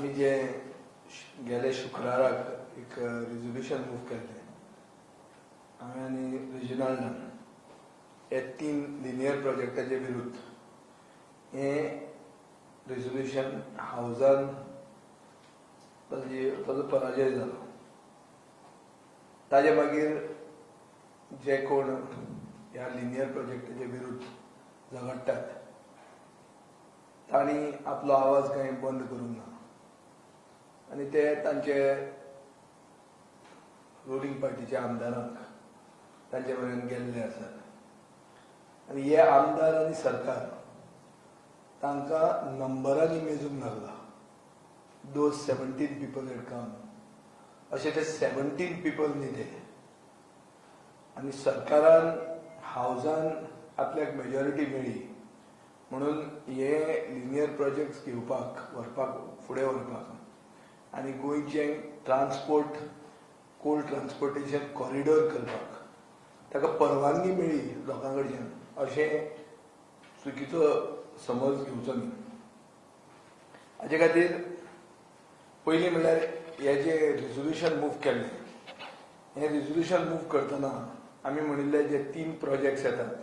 आम्ही जे गेले शुक्राराक एक रिझोल्युशन मूव केले हांवें आनी रिजनलान हे 3 लिनियर प्रोजेक्टाचे विरुद्ध हे रिझोल्युशन हावजान ताजो पराजय जालो. ताजे मागीर जे कोण ह्या लिनियर प्रोजेक्टाचे विरुद्ध झगडटात तांणी आपलो आवाज कांय बंद करूंक ना आनी ते तांचे रुलींग पार्टीचे आमदारांक तांचे मेरेन गेल्ले आसात आनी हे आमदार आनी सरकार तांकां नंबरांनी मेजूंक लागला. दोज 17 पीपल हेड कम अशे ते 17 पीपल न्ही ते आनी सरकारान हावजान आपल्याक मेजॉरिटी मेळ्ळी म्हणून हे लिनियर प्रोजेक्ट्स व्हरपाक फुडें व्हरपाक आनी गोंयचे ट्रान्सपोर्ट कोल्ड ट्रान्सपोर्टेशन कॉरिडॉर करपाक ताका परवानगी मेळ्ळी लोकां कडच्यान अशें चुकीचो समज घेवचो न्ही. हाचे खातीर पयलीं म्हणल्यार हे जे रिझोल्युशन मूव केल्लें हे रिझोल्युशन मूव करतना आमी म्हणिल्ले जे 3 प्रोजेक्ट्स येतात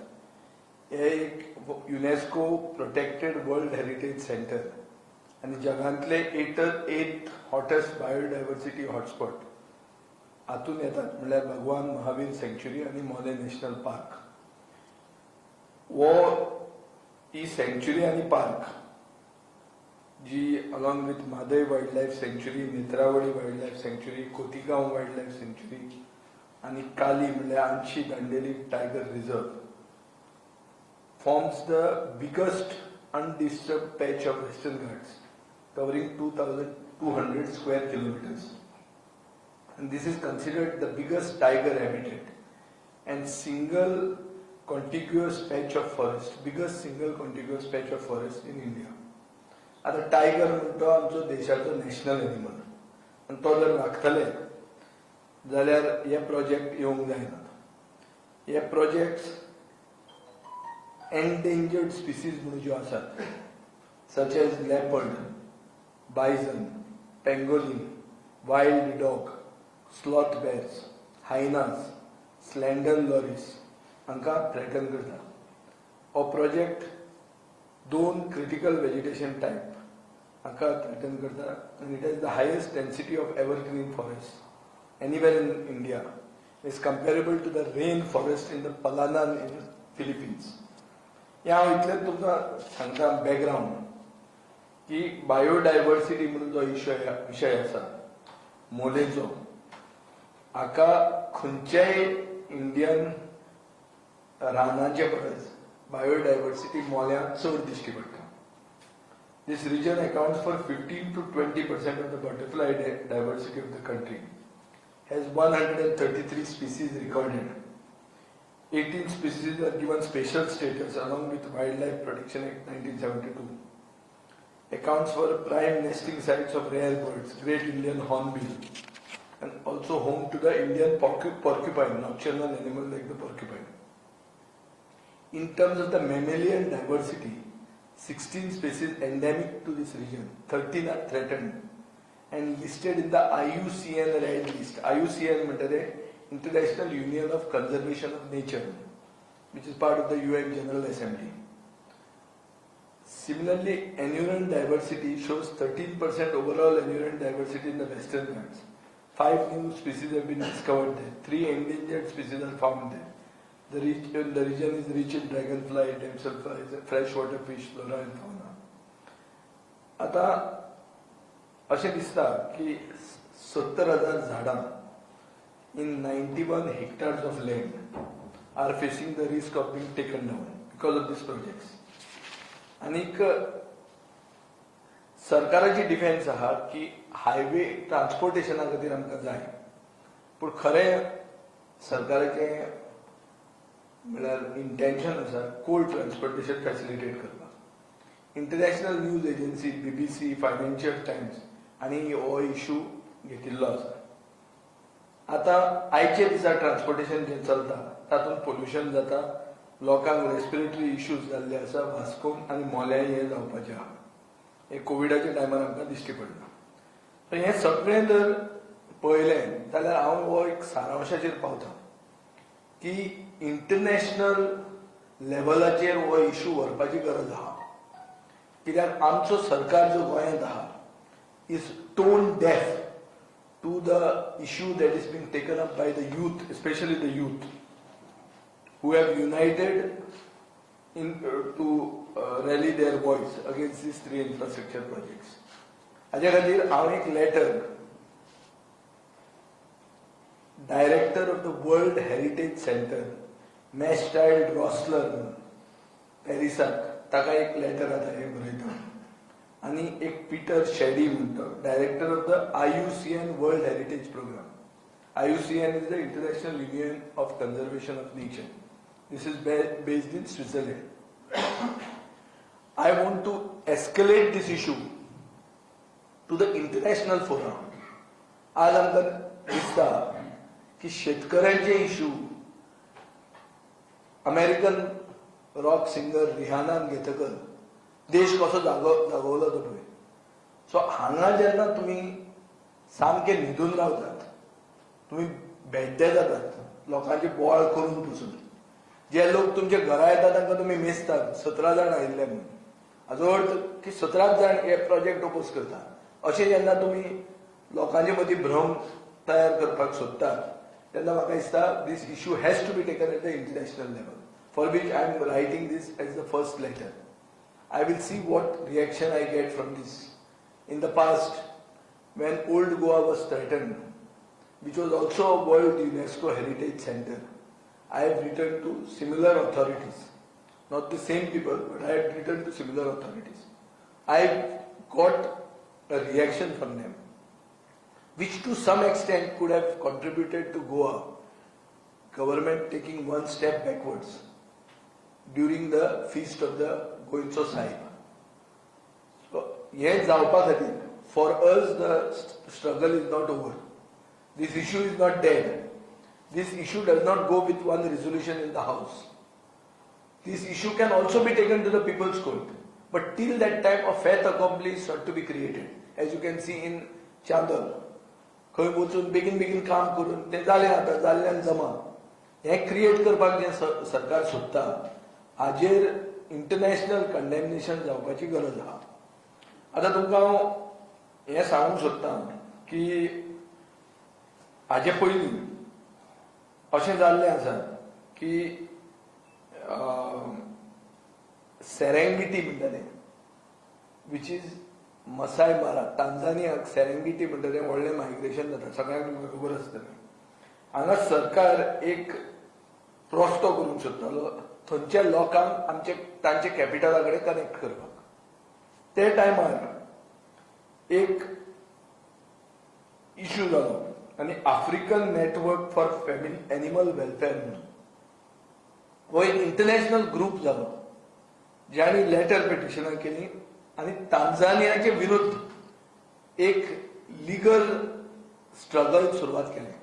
हे एक UNESCO protected world heritage centre आनी जगांतले 8th हॉटेस्ट बायोडायवर्सिटी हॉटस्पॉट हातूंत येतात म्हणल्यार भगवान महावीर सँक्च्युरी आनी मोले नॅशनल पार्क. ही सँक्च्युरी आनी पार्क जी along with Mhadei wildlife sanctuary, Netravali wildlife sanctuary, Khotigao wildlife sanctuary आनी काली म्हणल्यार आंशी Dandeli tiger reserve forms the biggest undisturbed patch of Western Ghats covering 2,200 square kilometers. And this is considered the biggest tiger habitat and single contiguous patch of forest, biggest single contiguous patch of forest in India. आता tiger म्हणतो आमचो देशाचो national animal आनी तो जर राखतले जाल्यार हे project येवंक जायना. हे प्रोजेक्ट्स एंडेंजर्ड स्पीसीज म्हणून ज्यो आसात such as leopard, bison, pangolin, wild dog, sloth bears, hyenas, slender loris हांकां थ्रेटन करता. हो प्रोजेक्ट 2 क्रिटिकल वेजिटेशन टायप हाका थ्रेटन करता and it has the highest density of evergreen forest anywhere in India. It is comparable to the rain forest in the Palanan in Philippines. हांव इतलेंच तुमकां सांगता background की biodiversity म्हणून जो विशय आसा मोलेचो हाका खंयच्याय इंडियन रानाचे परस बायोडायवर्सिटी मोल्यांत चड दिश्टी पडटा. This region accounts for 15 to 20% of the butterfly diversity of the country. Has 133 species recorded. 18 species are given special status along with Wildlife Protection Act 1972. Accounts for prime nesting sites of rare birds, great Indian hornbill, and also home to the Indian porcupine, nocturnal animal like the porcupine. In terms of the mammalian diversity, 16 species endemic to this region, 13 are threatened and listed in the IUCN Red List. IUCN means International Union of Conservation of Nature, which is part of the UN General Assembly. Similarly, annual diversity shows 13% overall annual diversity in the Western Ghats. 5 new species have been discovered there. 3 endangered species are found there. The region is rich in dragonfly, damselflies, freshwater fish, flora and fauna. आता अशें दिसता की 70,000 झाडां in 91 hectares of land are facing the risk of being taken down because of these projects. आनीक सरकाराची defence आहा की highway ट्रान्सपोर्टेशना खातीर आमकां जाय पूण खरें सरकाराचें म्हळ्यार इंटेंशन आसा कोल्ड ट्रान्सपोर्टेशन फॅसिलिटेट करपाक. International news agency BBC, financial Times हांणी हो इश्यू घेतिल्लो आसा. आतां आयचे दिसा ट्रान्सपोर्टेशन जें चलता तातूंत पोल्युशन जाता, लोकांक रेस्पिरेटरी इश्यूज जाल्ले आसा, वास्कोन आनी मोल्याय हें जावपाचें आहा. हे कोविडाच्या टायमार आमकां दिश्टी पडटा. हे सगळें जर पळयलें जाल्यार हांव हो एक सारांशाचेर पावता की इंटरनॅशनल लेवलाचेर हो इशू व्हरपाची गरज आहा. कित्याक आमचो सरकार जो गोंयांत आहा is tone deaf to the issue that is being taken up by the youth, especially the youth, who have united to rally their voice against these 3 infrastructure projects. हाजे खातीर हांव एक letter director of the world heritage centre Mechtild Rossler पॅरिसाक ताका एक letter आता हे बरयता आणि एक पीटर शेडी म्हणतो director of the IUCN world heritage programme. IUCN is the International Union of Conservation of Nature. This is based in Switzerland. I want to escalate this issue to the international forum. आज आमकां दिसता की शेतकऱ्यांचे issue American rock singer रिहानान घेतकर देश कसो जागवलो तो पळय. So हांगा जेन्ना तुमी सामके न्हिदून रावतात, तुमी बेड्डे जातात लोकांचे बोवाळ करून पसून, जे लोक तुमच्या घरा येतात तांकां तुमी मेजतात 17 जाण आयिल्ले म्हणून, हाजो अर्थ की 17 जाण हे प्रोजेक्ट ओपोज करता. अशें जेन्ना तुमी लोकांचे मदीं भ्रम तयार करपाक सोदतात तेन्ना म्हाका दिसता this issue has to be taken at the international level, for which I am writing this as the first letter. I will see what reaction I get from this. In the past, when Old Goa was threatened, which was also a World UNESCO Heritage Center, I have written to similar authorities. Not the same people, but I have written to similar authorities. I got a reaction from them, which to some extent could have contributed to Goa government taking one step backwards during the feast of the Goincho Sahib. So, हे जावपा खातीर for us the struggle is not over. This issue is not dead. This issue does not go with one resolution in the House. This issue can also be taken to the People's Court. But till that time, a fait accompli has to be created. As you can see in Chandor. खंय वचून बेगीन काम करून ते जालें आतां, जाल्ल्यान जमा. हे क्रिएट करपाक जे सरकार सोदता हाजेर इंटरनॅशनल कंडेमनेशन जावपाची गरज आहा. आतां तुमकां हांव हें सांगूंक सोदतां की हाजे पयलीं अशें जाल्लें आसा की सेरेंगेटी म्हणटाले विच इज मसाय मारा, तांझानियाक सेरेंगेटी म्हणटा तें व्हडलें मायग्रेशन जाता, सगळ्यांक तुमकां खबर आसतलें. हांगा सरकार एक रस्तो करूंक सोदतालो थंयच्या लोकांक आमचे तांचे कॅपिटला कडेन कनेक्ट करपाक. ते टायमार एक इश्यू जालो आनी African network for family animal welfare म्हणून हो एक इंटरनॅशनल ग्रुप जालो ज्यांनी लेटर पिटिशनां केली आनी तांझानियाचे विरुद्ध एक लिगल स्ट्रगल सुरवात केलें,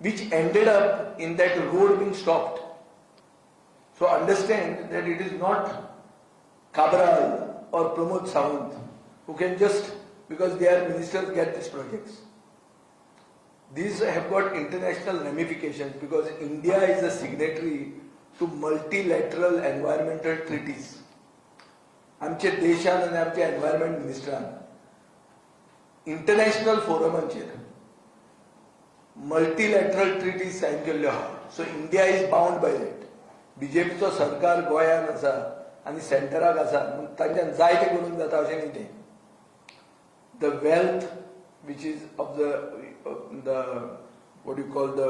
which ended up in that road being stopped. So understand that it is not Cabral or Pramod Sawant who can just, because they are ministers, get these projects. These have got international ramifications because India is a signatory to multilateral environmental treaties. आमचे देशान आनी आमचे environment मिनिस्टरान international फोरमांचेर multilateral treaties sign केल्ल्यो आहा. So India is bound by that. बीजेपीचो सरकार गोंयांत आसा आनी सेंटराक आसा म्हूण तांच्यान जाय तें करूंक जाता अशें न्ही तें. The wealth which is of the what you call the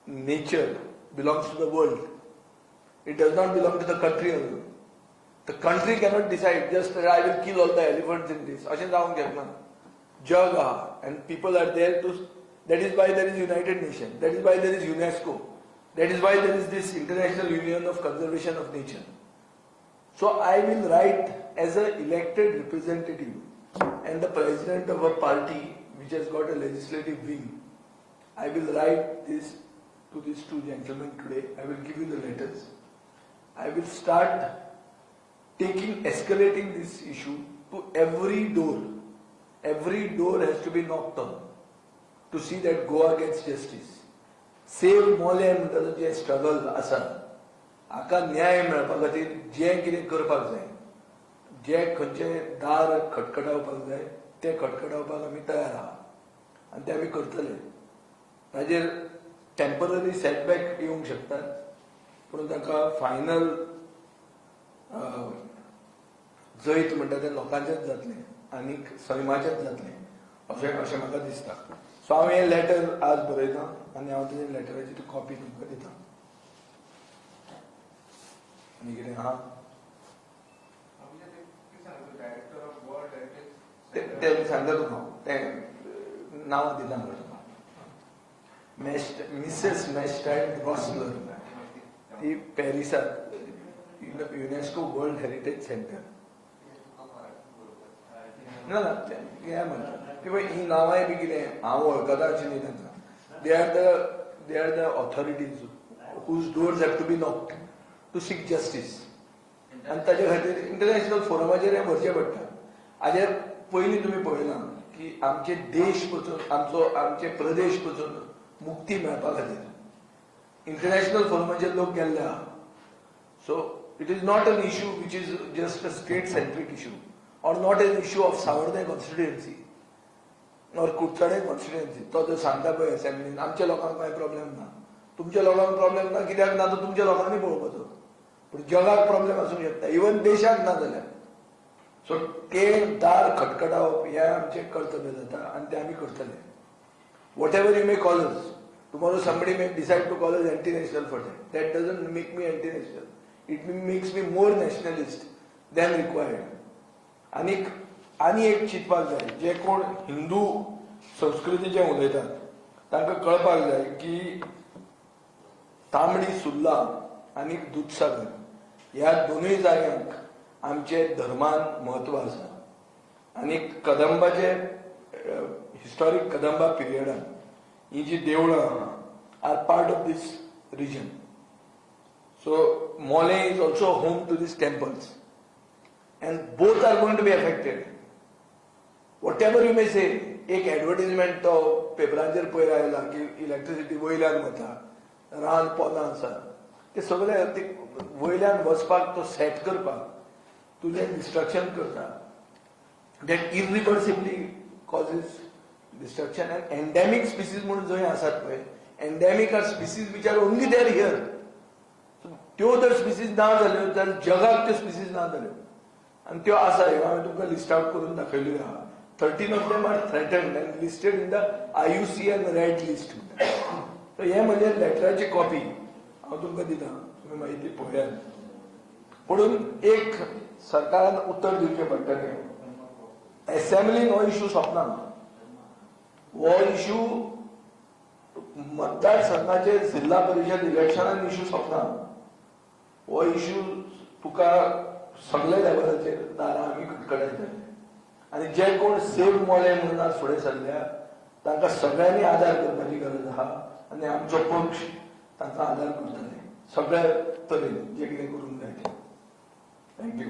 nature belongs to the world. It does not belong to the country alone. The country cannot decide just that I will kill all the elephants in this. अशें जावंक शकना. जग आहा and people are there to. That is why there is United Nations. That is why there is UNESCO. That is why there is this International Union of Conservation of Nature. So I will write as an elected representative and the president of a party which has got a legislative wing. I will write this to these two gentlemen today. I will give you the letters. I will start escalating this issue to every door every door has to be knocked on to see that Goa gets justice. Save मोले म्हणटा जे struggle आसा हाका न्याय मेळपा खातीर जे कितें करपाक जाय, जे खंयचे दार खटखटावपाक जाय ते खटखटावपाक आमी तयार आहात आनी ते आमी करतले. ताजेर टेम्पररी सेटबॅक येवंक शकतात पूण ताका फायनल जैत म्हणटा तें लोकांचेच जातलें आनी सैमाचेच जातलें अशें म्हाका दिसता. सो हांव हें लेटर आज बरयतां आनी हांव तेजे लेटराची ती कॉपी तुमकां दितां. आनी कितें आहा तें सांगता तुका तें नांवां दिता मरे तुका. मिसेस मेस्टायन रॉसलर ती पॅरिसांत युनेस्को वर्ल्ड हेरिटेज सेंटर ना हें म्हणटा की बाय ही नांवांय बी कितें हांव वळखता अशें न्ही तांकां. They are the authorities whose doors have to be knocked to seek justice आनी ताचे खातीर इंटरनॅशनल फोरमाचेर हें भरचें पडटा. हाजेर पयलीं तुमी पळयलां की आमचे देश पसून आमचे प्रदेश पसून मुक्ती मेळपा खातीर इंटरनॅशनल फोरमाचेर लोक गेल्ले आहा. So it is not an issue which is just a state centric issue or not an issue of Savardai constituency or Kutsade constituency. तो जो सांगता पळय असेंब्लीन आमच्या लोकांक कांय प्रॉब्लेम ना, तुमच्या लोकांक प्रॉब्लेम ना कित्याक ना तो तुमच्या लोकांनी पळोवपाचो पूण जगाक प्रॉब्लेम आसूंक शकता इवन देशाक ना जाल्यार. सो ते दार खटखटावप हें आमचें कर्तव्य जाता आनी तें आमी करतले. What ever you may call us, tomorrow somebody may decide to call us anti-national for that. That doesn't make me anti-national. It makes me more nationalist than required. आनी एक चिंतपाक जाय, जे कोण हिंदू संस्कृतीचे उलयतात तांकां कळपाक जाय की तांबडी सुर्ला आनी दूदसागर ह्या दोनूय जाग्यांक आमचे धर्मान म्हत्व आसा. आनी कदंबाचे हिस्टॉरीक कदंबा पिरियडान ही जी देवळां are part of this region. So Mollem is also home to this temples. And both are going to be affected. Whatever you may say, एक एडवर्टिजमेंट तो पेपरांचेर पयर आयला की इलेक्ट्रिसिटी वयल्यान वता, रान पोंदां आसा, ते सगळे वयल्यान वचपाक तो सेट करपाक तुजें डिस्ट्रक्शन करता. That irreversibly causes destruction. And endemic species म्हणून जंय आसात पळय, endemic are species which are only there here. त्यो जर स्पिसीज ना जाल्यो जाल्यार जगाक त्यो स्पिसीज ना जाल्यो आनी त्यो आसा. ह्यो हांवें तुमकां लिस्ट आउट करून दाखयल्यो आहा. 13 of them are threatened and listed in the IUCN red list. So हे म्हणजे लेटराची कॉपी हांव तुमकां दितां, तुमी माहिती पळयात. पुणून एक सरकारान उत्तर दिवचें पडटलें. एसेंब्लीन हो इश्यू सोंपना. हो इश्यू मतदारसंघाचे जिल्हा परिशद इलेक्शनान इश्यू सोंपना. हो इश्यू तुका सगळे लेवलाचेर दारां आमी खटखटायतले आनी जे कोण सेव मोले म्हणून आज फुडें सरल्या तांकां सगळ्यांनी आदार करपाची गरज आहा आनी आमचो पक्ष तांकां आदार करतले सगळ्या तरेन जे कितें करूंक जाय ते. थँक्यू.